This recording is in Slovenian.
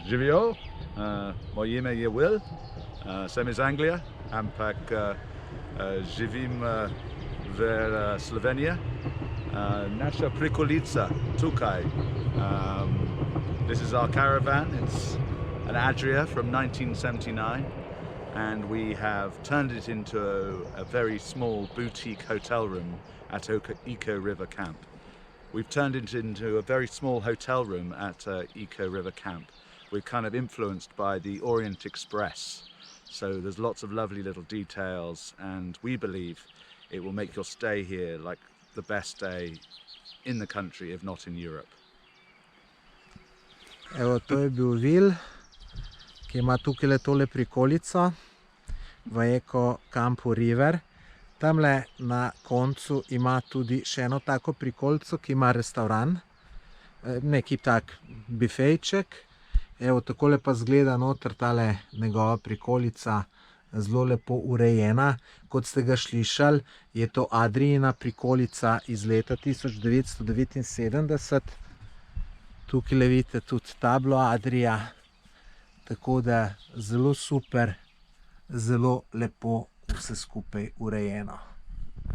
Živio, moje ime je Will, sem iz Anglije, ampak živim v Sloveniji. Naša prikolica tukaj. This is our caravan. It's an Adria from 1979, and we have turned it into a very small boutique hotel room at Eco River Camp. We've turned it into a very small hotel room at Eco River Camp. We're kind of influenced by the Orient Express. So there's lots of lovely little details, and we believe it will make your stay here like the best day in the country, if not in Europe. Evo, to je bil Will, ki ima tukaj tole prikolico v Eco Campu River. Tamle na koncu ima tudi še eno tako prikolico, ki ima restaurant, neki tak bifejček. Evo, takole pa zgleda noter tale njegova prikolica, zelo lepo urejena. Kot ste ga slišali, je to Adrijina prikolica iz leta 1979. Tukaj vidite tudi tablo Adria, tako da zelo super, zelo lepo vse skupaj urejeno.